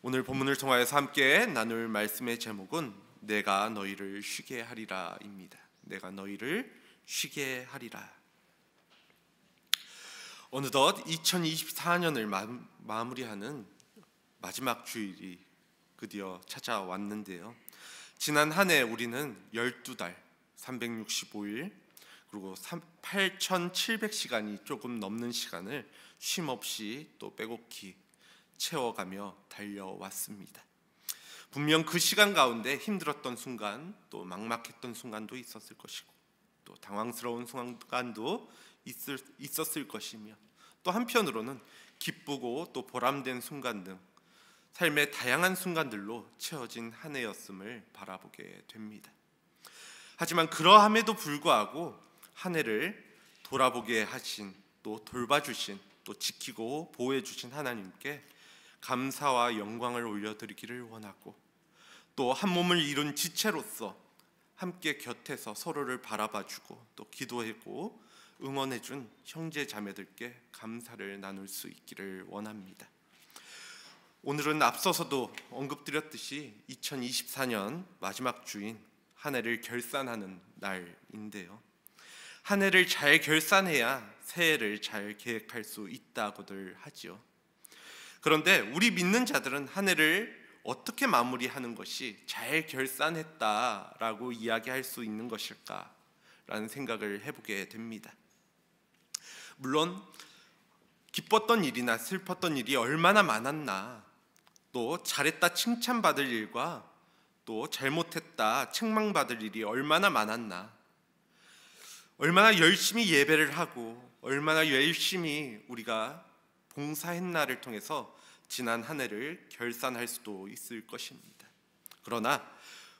오늘 본문을 통하여서 함께 나눌 말씀의 제목은 내가 너희를 쉬게 하리라입니다. 내가 너희를 쉬게 하리라. 어느덧 2024년을 마무리하는 마지막 주일이 드디어 찾아왔는데요. 지난 한 해 우리는 12달 365일 그리고 8,700시간이 조금 넘는 시간을 쉼없이 또 빼곡히 채워가며 달려왔습니다. 분명 그 시간 가운데 힘들었던 순간, 또 막막했던 순간도 있었을 것이고, 또 당황스러운 순간도 있었을 것이며, 또 한편으로는 기쁘고 또 보람된 순간 등 삶의 다양한 순간들로 채워진 한 해였음을 바라보게 됩니다. 하지만 그러함에도 불구하고 한 해를 돌아보게 하신, 또 돌봐주신, 또 지키고 보호해 주신 하나님께 감사와 영광을 올려드리기를 원하고, 또 한 몸을 이룬 지체로서 함께 곁에서 서로를 바라봐주고 또 기도하고 응원해준 형제 자매들께 감사를 나눌 수 있기를 원합니다. 오늘은 앞서서도 언급드렸듯이 2024년 마지막 주인 한 해를 결산하는 날인데요. 한 해를 잘 결산해야 새해를 잘 계획할 수 있다고들 하지요. 그런데 우리 믿는 자들은 한 해를 어떻게 마무리하는 것이 잘 결산했다라고 이야기할 수 있는 것일까라는 생각을 해보게 됩니다. 물론 기뻤던 일이나 슬펐던 일이 얼마나 많았나, 또 잘했다 칭찬받을 일과 또 잘못했다 책망받을 일이 얼마나 많았나, 얼마나 열심히 예배를 하고 얼마나 열심히 우리가 봉사했나를 통해서 지난 한 해를 결산할 수도 있을 것입니다. 그러나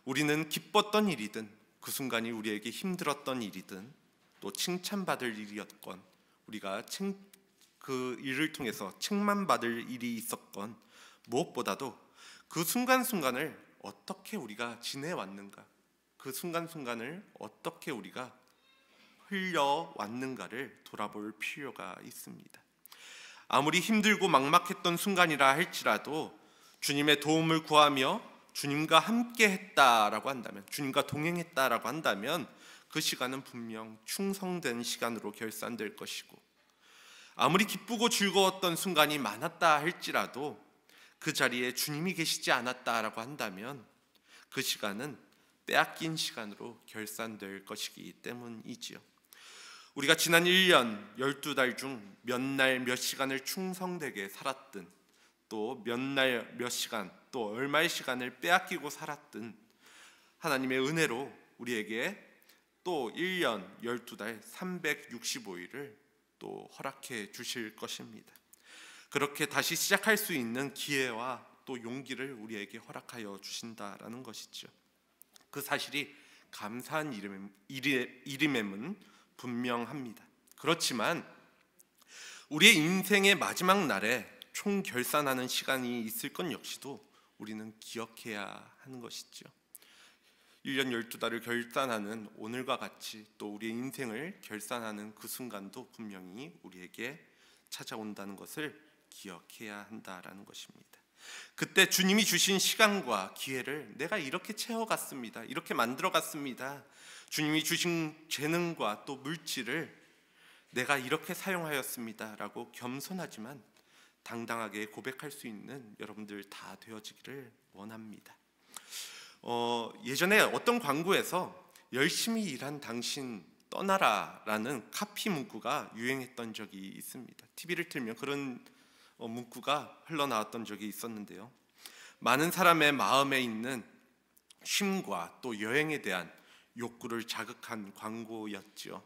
우리는 기뻤던 일이든 그 순간이 우리에게 힘들었던 일이든 또 칭찬받을 일이었건, 우리가 그 일을 통해서 책망받을 일이 있었건, 무엇보다도 그 순간순간을 어떻게 우리가 지내왔는가, 그 순간순간을 어떻게 우리가 흘려왔는가를 돌아볼 필요가 있습니다. 아무리 힘들고 막막했던 순간이라 할지라도 주님의 도움을 구하며 주님과 함께 했다라고 한다면, 주님과 동행했다라고 한다면 그 시간은 분명 충성된 시간으로 결산될 것이고, 아무리 기쁘고 즐거웠던 순간이 많았다 할지라도 그 자리에 주님이 계시지 않았다라고 한다면 그 시간은 빼앗긴 시간으로 결산될 것이기 때문이지요. 우리가 지난 1년 12달 중 몇 날 몇 시간을 충성되게 살았든, 또 몇 날 몇 시간, 또 얼마의 시간을 빼앗기고 살았든 하나님의 은혜로 우리에게 또 1년 12달 365일을 또 허락해 주실 것입니다. 그렇게 다시 시작할 수 있는 기회와 또 용기를 우리에게 허락하여 주신다라는 것이죠. 그 사실이 감사한 일임에는 분명합니다. 그렇지만 우리의 인생의 마지막 날에 총결산하는 시간이 있을 것 역시도 우리는 기억해야 하는 것이죠. 1년 12달을 결산하는 오늘과 같이 또 우리의 인생을 결산하는 그 순간도 분명히 우리에게 찾아온다는 것을 기억해야 한다라는 것입니다. 그때 주님이 주신 시간과 기회를 내가 이렇게 채워갔습니다, 이렇게 만들어갔습니다, 주님이 주신 재능과 또 물질을 내가 이렇게 사용하였습니다 라고 겸손하지만 당당하게 고백할 수 있는 여러분들 다 되어지기를 원합니다. 예전에 어떤 광고에서 열심히 일한 당신 떠나라라는 카피 문구가 유행했던 적이 있습니다. TV를 틀면 그런 문구가 흘러나왔던 적이 있었는데요. 많은 사람의 마음에 있는 쉼과 또 여행에 대한 욕구를 자극한 광고였죠.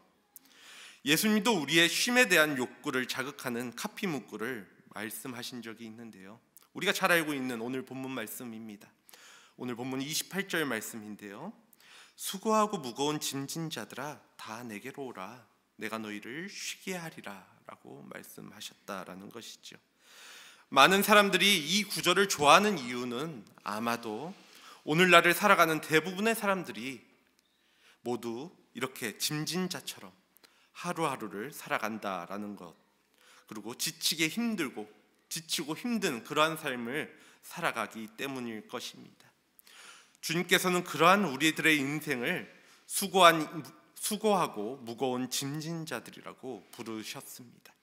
예수님도 우리의 쉼에 대한 욕구를 자극하는 카피 문구를 말씀하신 적이 있는데요. 우리가 잘 알고 있는 오늘 본문 말씀입니다. 오늘 본문 28절 말씀인데요. 수고하고 무거운 짐진 자들아 다 내게로 오라, 내가 너희를 쉬게 하리라 라고 말씀하셨다라는 것이죠. 많은 사람들이 이 구절을 좋아하는 이유는 아마도 오늘날을 살아가는 대부분의 사람들이 모두 이렇게 짐진 자처럼 하루하루를 살아간다라는 것, 그리고 지치게 힘들고 지치고 힘든 그러한 삶을 살아가기 때문일 것입니다. 주님께서는 그러한 우리들의 인생을 수고하고 무거운 짐진 자들이라고 부르셨습니다.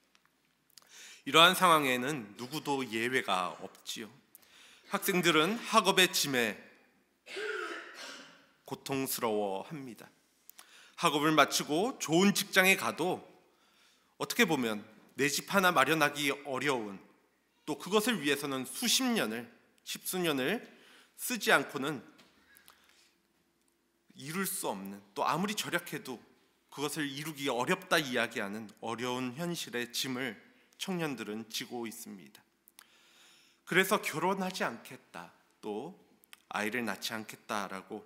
이러한 상황에는 누구도 예외가 없지요. 학생들은 학업의 짐에 고통스러워합니다. 학업을 마치고 좋은 직장에 가도 어떻게 보면 내 집 하나 마련하기 어려운, 또 그것을 위해서는 십수년을 쓰지 않고는 이룰 수 없는, 또 아무리 절약해도 그것을 이루기 어렵다 이야기하는 어려운 현실의 짐을 청년들은 지고 있습니다. 그래서 결혼하지 않겠다, 또 아이를 낳지 않겠다라고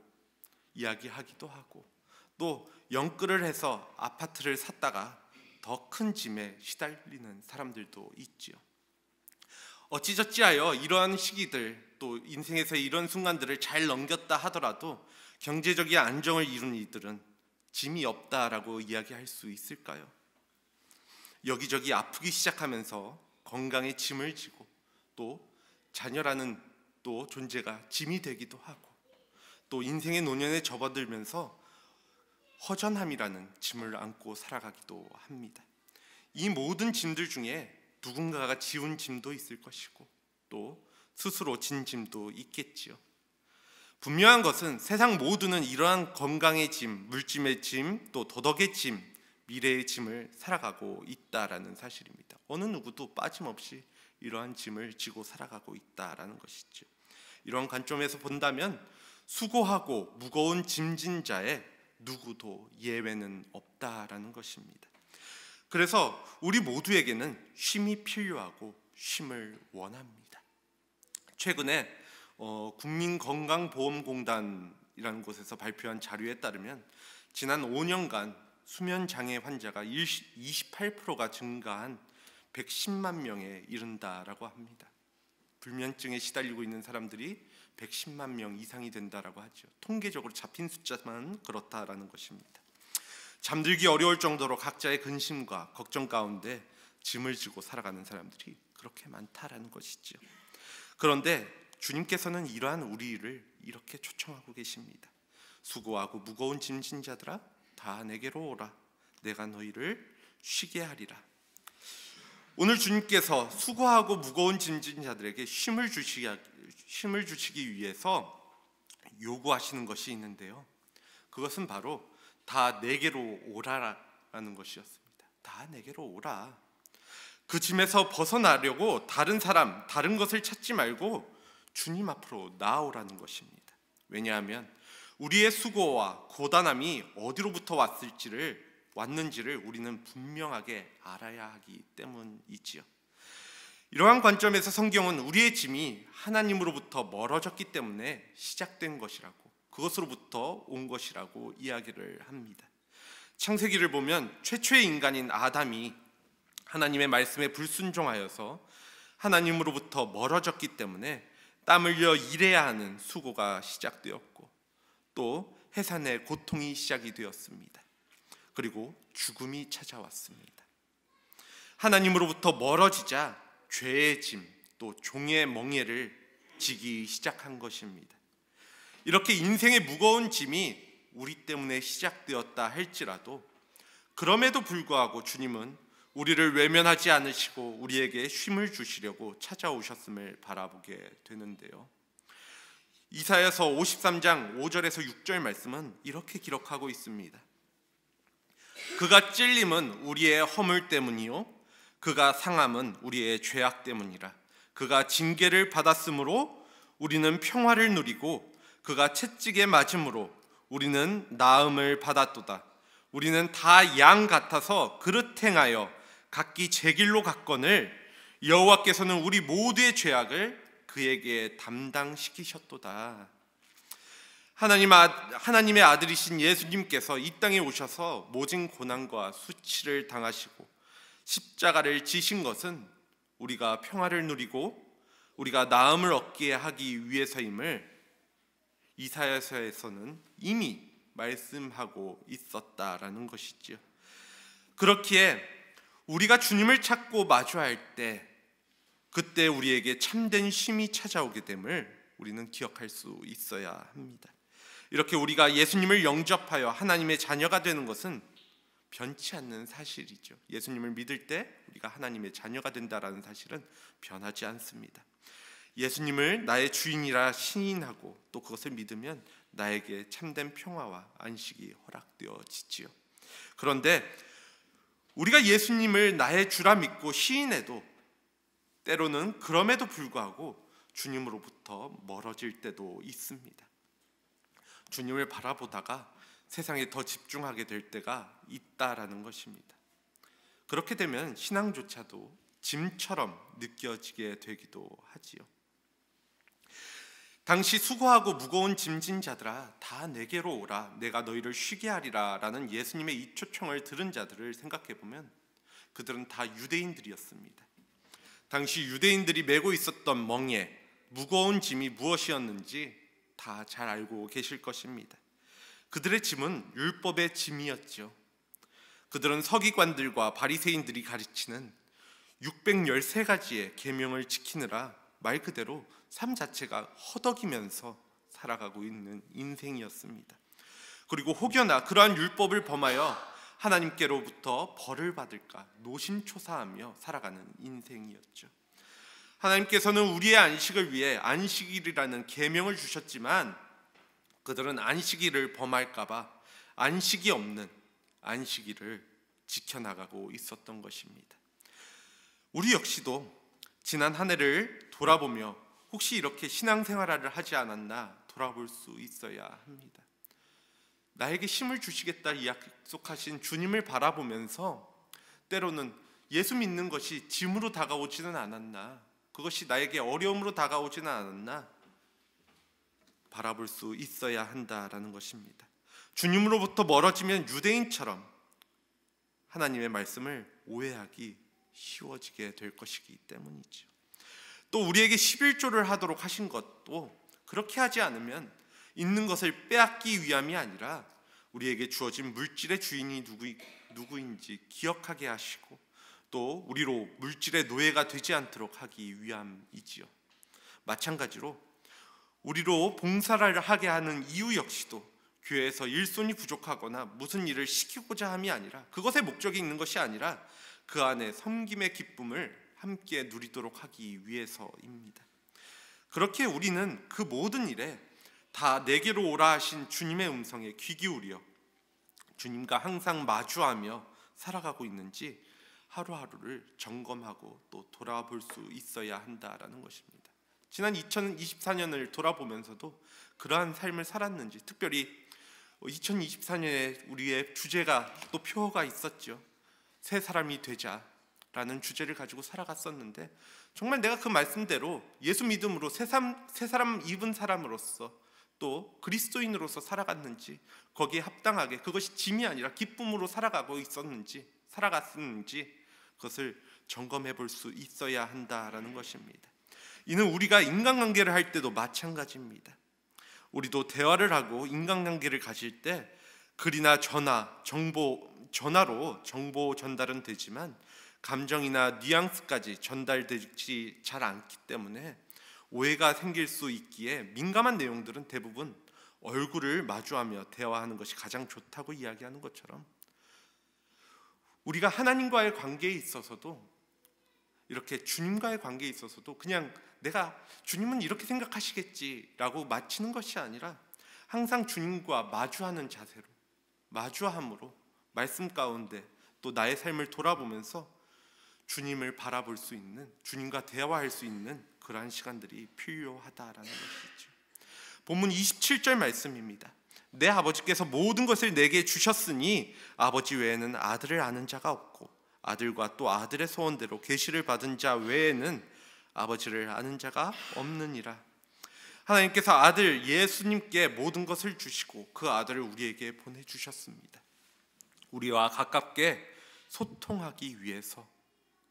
이야기하기도 하고, 또 영끌을 해서 아파트를 샀다가 더 큰 짐에 시달리는 사람들도 있지요. 어찌저찌하여 이러한 시기들, 또 인생에서 이런 순간들을 잘 넘겼다 하더라도 경제적인 안정을 이룬 이들은 짐이 없다라고 이야기할 수 있을까요? 여기저기 아프기 시작하면서 건강에 짐을 지고, 또 자녀라는 또 존재가 짐이 되기도 하고, 또 인생의 노년에 접어들면서 허전함이라는 짐을 안고 살아가기도 합니다. 이 모든 짐들 중에 누군가가 지운 짐도 있을 것이고, 또 스스로 진 짐도 있겠지요. 분명한 것은 세상 모두는 이러한 건강의 짐, 물짐의 짐, 또 도덕의 짐, 미래의 짐을 살아가고 있다라는 사실입니다. 어느 누구도 빠짐없이 이러한 짐을 지고 살아가고 있다라는 것이죠. 이러한 관점에서 본다면 수고하고 무거운 짐진 자에 누구도 예외는 없다라는 것입니다. 그래서 우리 모두에게는 쉼이 필요하고 쉼을 원합니다. 최근에 국민건강보험공단이라는 곳에서 발표한 자료에 따르면 지난 5년간 수면장애 환자가 28%가 증가한 110만 명에 이른다라고 합니다. 불면증에 시달리고 있는 사람들이 110만 명 이상이 된다라고 하죠. 통계적으로 잡힌 숫자만 그렇다라는 것입니다. 잠들기 어려울 정도로 각자의 근심과 걱정 가운데 짐을 지고 살아가는 사람들이 그렇게 많다라는 것이죠. 그런데 주님께서는 이러한 우리를 이렇게 초청하고 계십니다. 수고하고 무거운 짐진 자들아, 다 내게로 오라. 내가 너희를 쉬게 하리라. 오늘 주님께서 수고하고 무거운 짐진 자들에게 쉼을 주시기 위해서 요구하시는 것이 있는데요. 그것은 바로 다 내게로 오라라는 것이었습니다. 다 내게로 오라. 그 짐에서 벗어나려고 다른 사람, 다른 것을 찾지 말고 주님 앞으로 나아오라는 것입니다. 왜냐하면 우리의 수고와 고단함이 어디로부터 왔는지를 우리는 분명하게 알아야 하기 때문이지요. 이러한 관점에서 성경은 우리의 짐이 하나님으로부터 멀어졌기 때문에 시작된 것이라고, 그것으로부터 온 것이라고 이야기를 합니다. 창세기를 보면 최초의 인간인 아담이 하나님의 말씀에 불순종하여서 하나님으로부터 멀어졌기 때문에 땀 흘려 일해야 하는 수고가 시작되었고, 또 해산의 고통이 시작이 되었습니다. 그리고 죽음이 찾아왔습니다. 하나님으로부터 멀어지자 죄의 짐, 또 종의 멍에를 지기 시작한 것입니다. 이렇게 인생의 무거운 짐이 우리 때문에 시작되었다 할지라도, 그럼에도 불구하고 주님은 우리를 외면하지 않으시고 우리에게 쉼을 주시려고 찾아오셨음을 바라보게 되는데요. 이사야서 53장 5절에서 6절 말씀은 이렇게 기록하고 있습니다. 그가 찔림은 우리의 허물 때문이요 그가 상함은 우리의 죄악 때문이라. 그가 징계를 받았으므로 우리는 평화를 누리고 그가 채찍에 맞음으로 우리는 나음을 받았도다. 우리는 다 양 같아서 그릇 행하여 각기 제 길로 갔거늘 여호와께서는 우리 모두의 죄악을 그에게 담당시키셨도다. 하나님의 아들이신 예수님께서 이 땅에 오셔서 모진 고난과 수치를 당하시고 십자가를 지신 것은 우리가 평화를 누리고 우리가 나음을 얻게 하기 위해서임을 이사야서에서는 이미 말씀하고 있었다라는 것이지요. 그렇기에 우리가 주님을 찾고 마주할 때 그때 우리에게 참된 쉼이 찾아오게 됨을 우리는 기억할 수 있어야 합니다. 이렇게 우리가 예수님을 영접하여 하나님의 자녀가 되는 것은 변치 않는 사실이죠. 예수님을 믿을 때 우리가 하나님의 자녀가 된다라는 사실은 변하지 않습니다. 예수님을 나의 주인이라 신인하고 또 그것을 믿으면 나에게 참된 평화와 안식이 허락되어지지요. 그런데 우리가 예수님을 나의 주라 믿고 시인해도 때로는 그럼에도 불구하고 주님으로부터 멀어질 때도 있습니다. 주님을 바라보다가 세상에 더 집중하게 될 때가 있다라는 것입니다. 그렇게 되면 신앙조차도 짐처럼 느껴지게 되기도 하지요. 당시 수고하고 무거운 짐진 자들아 다 내게로 오라 내가 너희를 쉬게 하리라 라는 예수님의 이 초청을 들은 자들을 생각해보면 그들은 다 유대인들이었습니다. 당시 유대인들이 메고 있었던 멍에 무거운 짐이 무엇이었는지 다 잘 알고 계실 것입니다. 그들의 짐은 율법의 짐이었죠. 그들은 서기관들과 바리새인들이 가르치는 613가지의 계명을 지키느라 말 그대로 삶 자체가 허덕이면서 살아가고 있는 인생이었습니다. 그리고 혹여나 그러한 율법을 범하여 하나님께로부터 벌을 받을까 노심초사하며 살아가는 인생이었죠. 하나님께서는 우리의 안식을 위해 안식일이라는 계명을 주셨지만 그들은 안식일을 범할까 봐 안식이 없는 안식일을 지켜나가고 있었던 것입니다. 우리 역시도 지난 한 해를 돌아보며 혹시 이렇게 신앙생활을 하지 않았나 돌아볼 수 있어야 합니다. 나에게 힘을 주시겠다 약속하신 주님을 바라보면서 때로는 예수 믿는 것이 짐으로 다가오지는 않았나, 그것이 나에게 어려움으로 다가오지는 않았나 바라볼 수 있어야 한다라는 것입니다. 주님으로부터 멀어지면 유대인처럼 하나님의 말씀을 오해하기 쉬워지게 될 것이기 때문이죠. 또 우리에게 11조를 하도록 하신 것도 그렇게 하지 않으면 있는 것을 빼앗기 위함이 아니라 우리에게 주어진 물질의 주인이 누구인지 기억하게 하시고 또 우리로 물질의 노예가 되지 않도록 하기 위함이지요. 마찬가지로 우리로 봉사를 하게 하는 이유 역시도 교회에서 일손이 부족하거나 무슨 일을 시키고자 함이 아니라 그것에 목적이 있는 것이 아니라 그 안에 섬김의 기쁨을 함께 누리도록 하기 위해서입니다. 그렇게 우리는 그 모든 일에 다 내게로 오라 하신 주님의 음성에 귀 기울여 주님과 항상 마주하며 살아가고 있는지 하루하루를 점검하고 또 돌아볼 수 있어야 한다라는 것입니다. 지난 2024년을 돌아보면서도 그러한 삶을 살았는지, 특별히 2024년에 우리의 주제가 또 표어가 있었죠. 새 사람이 되자라는 주제를 가지고 살아갔었는데 정말 내가 그 말씀대로 예수 믿음으로 새 사람 입은 사람으로서 또 그리스도인으로서 살아갔는지, 거기에 합당하게 그것이 짐이 아니라 기쁨으로 살아갔는지 그것을 점검해 볼 수 있어야 한다라는 것입니다. 이는 우리가 인간관계를 할 때도 마찬가지입니다. 우리도 대화를 하고 인간관계를 가질 때 글이나 전화로 정보 전달은 되지만 감정이나 뉘앙스까지 전달되지 잘 않기 때문에 오해가 생길 수 있기에 민감한 내용들은 대부분 얼굴을 마주하며 대화하는 것이 가장 좋다고 이야기하는 것처럼 우리가 하나님과의 관계에 있어서도 이렇게 주님과의 관계에 있어서도 그냥 내가 주님은 이렇게 생각하시겠지라고 마치는 것이 아니라 항상 주님과 마주하는 자세로, 마주함으로 말씀 가운데 또 나의 삶을 돌아보면서 주님을 바라볼 수 있는, 주님과 대화할 수 있는 그러한 시간들이 필요하다라는 것이죠. 본문 27절 말씀입니다. 내 아버지께서 모든 것을 내게 주셨으니 아버지 외에는 아들을 아는 자가 없고 아들과 또 아들의 소원대로 계시를 받은 자 외에는 아버지를 아는 자가 없느니라. 하나님께서 아들 예수님께 모든 것을 주시고 그 아들을 우리에게 보내주셨습니다. 우리와 가깝게 소통하기 위해서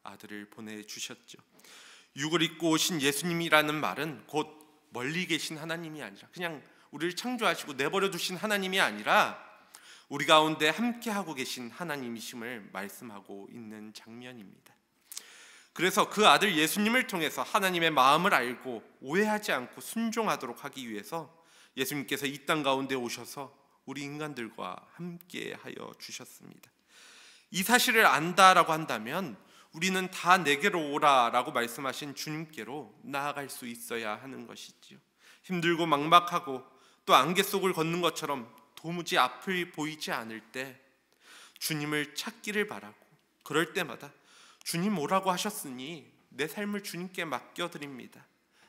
아들을 보내주셨죠. 육을 입고 오신 예수님이라는 말은 곧 멀리 계신 하나님이 아니라 그냥 우리를 창조하시고 내버려 두신 하나님이 아니라 우리 가운데 함께하고 계신 하나님이심을 말씀하고 있는 장면입니다. 그래서 그 아들 예수님을 통해서 하나님의 마음을 알고 오해하지 않고 순종하도록 하기 위해서 예수님께서 이 땅 가운데 오셔서 우리 인간들과 함께 하여 주셨습니다. 이 사실을 안다라고 한다면 우리는 다 내게로 오라라고 말씀하신 주님께로 나아갈 수 있어야 하는 것이지요. 힘들고 막막하고 또 안개 속을 걷는 것처럼 도무지 앞을 보이지 않을 때 주님을 찾기를 바라고, 그럴 때마다 주님 오라고 하셨으니 내 삶을 주님께 맡겨드립니다,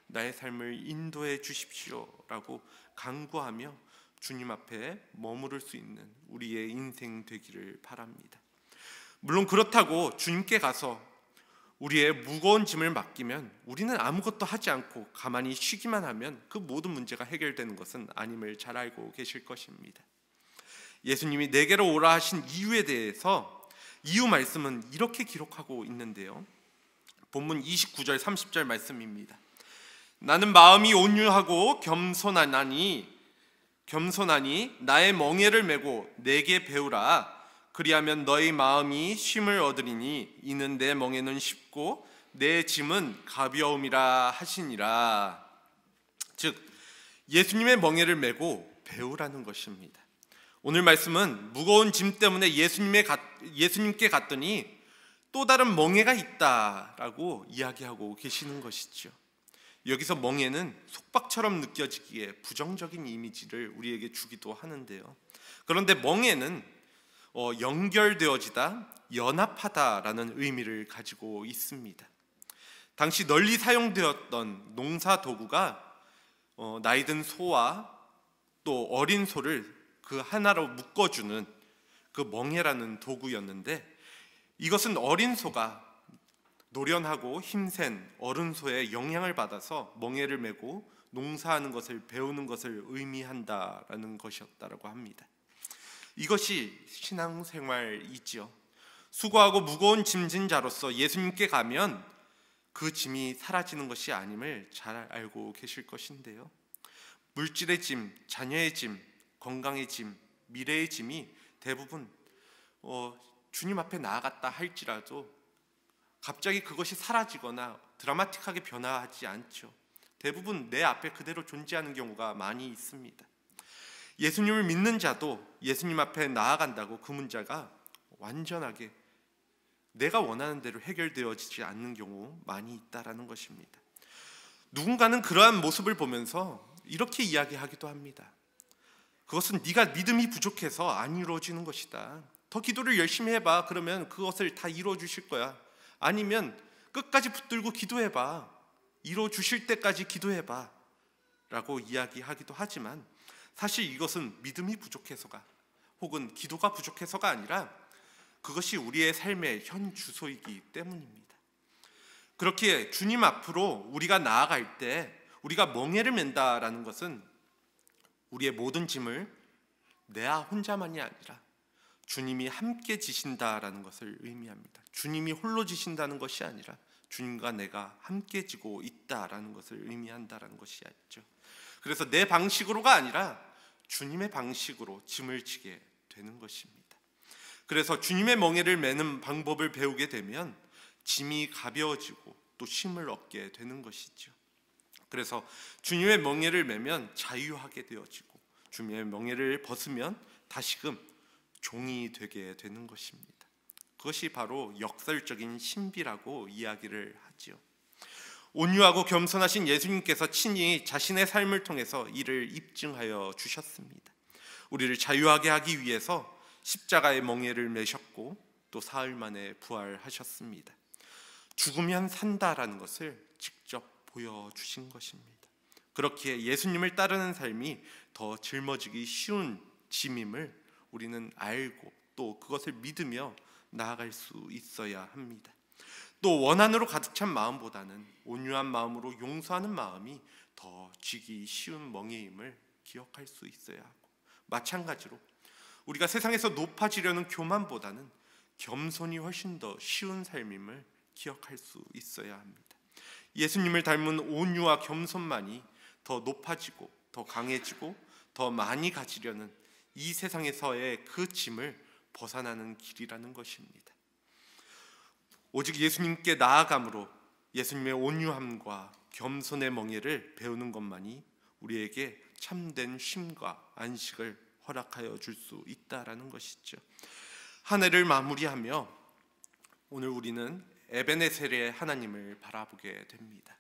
나의 삶을 인도해 주십시오라고 간구하며 주님 앞에 머무를 수 있는 우리의 인생 되기를 바랍니다. 물론 그렇다고 주님께 가서 우리의 무거운 짐을 맡기면 우리는 아무것도 하지 않고 가만히 쉬기만 하면 그 모든 문제가 해결되는 것은 아님을 잘 알고 계실 것입니다. 예수님이 내게로 오라 하신 이유에 대해서 이유 말씀은 이렇게 기록하고 있는데요. 본문 29절 30절 말씀입니다. 나는 마음이 온유하고 겸손하니 나의 멍에를 메고 내게 배우라. 그리하면 너희 마음이 쉼을 얻으리니 이는 내 멍에는 쉽고 내 짐은 가벼움이라 하시니라. 즉 예수님의 멍에를 메고 배우라는 것입니다. 오늘 말씀은 무거운 짐 때문에 예수님께 갔더니 또 다른 멍에가 있다라고 이야기하고 계시는 것이죠. 여기서 멍에는 속박처럼 느껴지기에 부정적인 이미지를 우리에게 주기도 하는데요. 그런데 멍에는 연결되어지다, 연합하다라는 의미를 가지고 있습니다. 당시 널리 사용되었던 농사 도구가 나이든 소와 또 어린 소를 그 하나로 묶어주는 그 멍에라는 도구였는데, 이것은 어린 소가 노련하고 힘센 어른 소의 영향을 받아서 멍에를 메고 농사하는 것을 배우는 것을 의미한다라는 것이었다라고 합니다. 이것이 신앙생활이지요. 수고하고 무거운 짐진 자로서 예수님께 가면 그 짐이 사라지는 것이 아님을 잘 알고 계실 것인데요. 물질의 짐, 자녀의 짐, 건강의 짐, 미래의 짐이 대부분 주님 앞에 나아갔다 할지라도 갑자기 그것이 사라지거나 드라마틱하게 변화하지 않죠. 대부분 내 앞에 그대로 존재하는 경우가 많이 있습니다. 예수님을 믿는 자도 예수님 앞에 나아간다고 그 문제가 완전하게 내가 원하는 대로 해결되어지지 않는 경우 많이 있다라는 것입니다. 누군가는 그러한 모습을 보면서 이렇게 이야기하기도 합니다. 그것은 네가 믿음이 부족해서 안 이루어지는 것이다. 더 기도를 열심히 해봐. 그러면 그것을 다 이루어 주실 거야. 아니면 끝까지 붙들고 기도해봐. 이루어 주실 때까지 기도해봐 라고 이야기하기도 하지만, 사실 이것은 믿음이 부족해서가 혹은 기도가 부족해서가 아니라 그것이 우리의 삶의 현 주소이기 때문입니다. 그렇게 주님 앞으로 우리가 나아갈 때 우리가 멍에를 맨다라는 것은 우리의 모든 짐을 내가 혼자만이 아니라 주님이 함께 지신다라는 것을 의미합니다. 주님이 홀로 지신다는 것이 아니라 주님과 내가 함께 지고 있다라는 것을 의미한다라는 것이었죠. 그래서 내 방식으로가 아니라 주님의 방식으로 짐을 지게 되는 것입니다. 그래서 주님의 멍에를 매는 방법을 배우게 되면 짐이 가벼워지고 또 쉼을 얻게 되는 것이죠. 그래서 주님의 멍에를 매면 자유하게 되어지고 주님의 멍에를 벗으면 다시금 종이 되게 되는 것입니다. 그것이 바로 역설적인 신비라고 이야기를 하지요. 온유하고 겸손하신 예수님께서 친히 자신의 삶을 통해서 이를 입증하여 주셨습니다. 우리를 자유하게 하기 위해서 십자가의 멍에를 매셨고 또 사흘 만에 부활하셨습니다. 죽으면 산다라는 것을 직접 보여주신 것입니다. 그렇기에 예수님을 따르는 삶이 더 짊어지기 쉬운 짐임을 우리는 알고 또 그것을 믿으며 나아갈 수 있어야 합니다. 또 원한으로 가득 찬 마음보다는 온유한 마음으로 용서하는 마음이 더 쥐기 쉬운 멍에임을 기억할 수 있어야 하고, 마찬가지로 우리가 세상에서 높아지려는 교만보다는 겸손이 훨씬 더 쉬운 삶임을 기억할 수 있어야 합니다. 예수님을 닮은 온유와 겸손만이 더 높아지고 더 강해지고 더 많이 가지려는 이 세상에서의 그 짐을 벗어나는 길이라는 것입니다. 오직 예수님께 나아감으로 예수님의 온유함과 겸손의 멍에를 배우는 것만이 우리에게 참된 쉼과 안식을 허락하여 줄 수 있다라는 것이죠. 한 해를 마무리하며 오늘 우리는 에베네셀의 하나님을 바라보게 됩니다.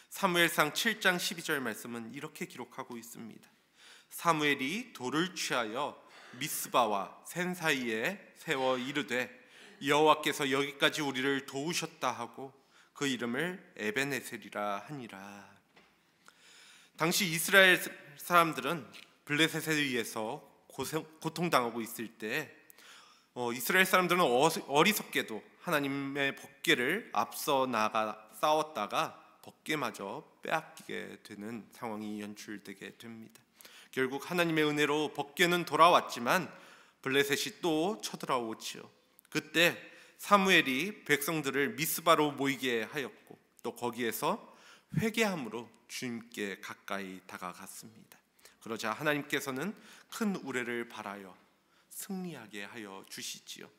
사무엘상 7장 12절 말씀은 이렇게 기록하고 있습니다. 사무엘이 돌을 취하여 미스바와 센 사이에 세워 이르되 여호와께서 여기까지 우리를 도우셨다 하고 그 이름을 에베네셀이라 하니라. 당시 이스라엘 사람들은 블레셋에 의해서 고통당하고 있을 때 이스라엘 사람들은 어리석게도 하나님의 법궤를 앞서 나가 싸웠다가 법궤마저 빼앗기게 되는 상황이 연출되게 됩니다. 결국 하나님의 은혜로 법궤는 돌아왔지만 블레셋이 또 쳐들어오지요. 그때 사무엘이 백성들을 미스바로 모이게 하였고 또 거기에서 회개함으로 주님께 가까이 다가갔습니다. 그러자 하나님께서는 큰 우레를 발하여 승리하게 하여 주시지요.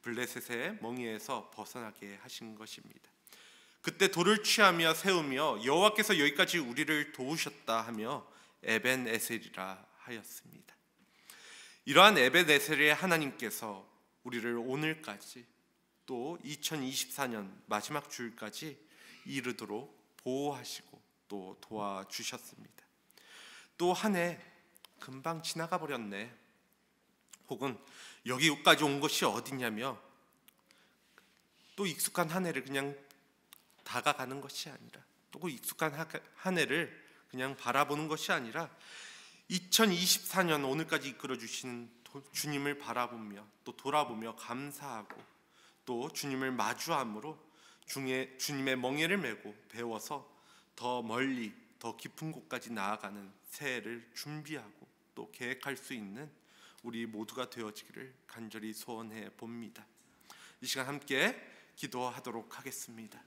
블레셋의 멍에에서 벗어나게 하신 것입니다. 그때 돌을 취하며 세우며 여호와께서 여기까지 우리를 도우셨다 하며 에벤에셀이라 하였습니다. 이러한 에벤에셀의 하나님께서 우리를 오늘까지 또 2024년 마지막 주일까지 이르도록 보호하시고 또 도와주셨습니다. 또 한 해 금방 지나가 버렸네, 혹은 여기까지 온 것이 어디냐며 또 익숙한 한 해를 그냥 다가가는 것이 아니라, 또 익숙한 한 해를 그냥 바라보는 것이 아니라 2024년 오늘까지 이끌어 주시는 주님을 바라보며 또 돌아보며 감사하고 또 주님을 마주함으로 주님의 멍에를 메고 배워서 더 멀리 더 깊은 곳까지 나아가는 새해를 준비하고 또 계획할 수 있는 우리 모두가 되어지기를 간절히 소원해 봅니다. 이 시간 함께 기도하도록 하겠습니다.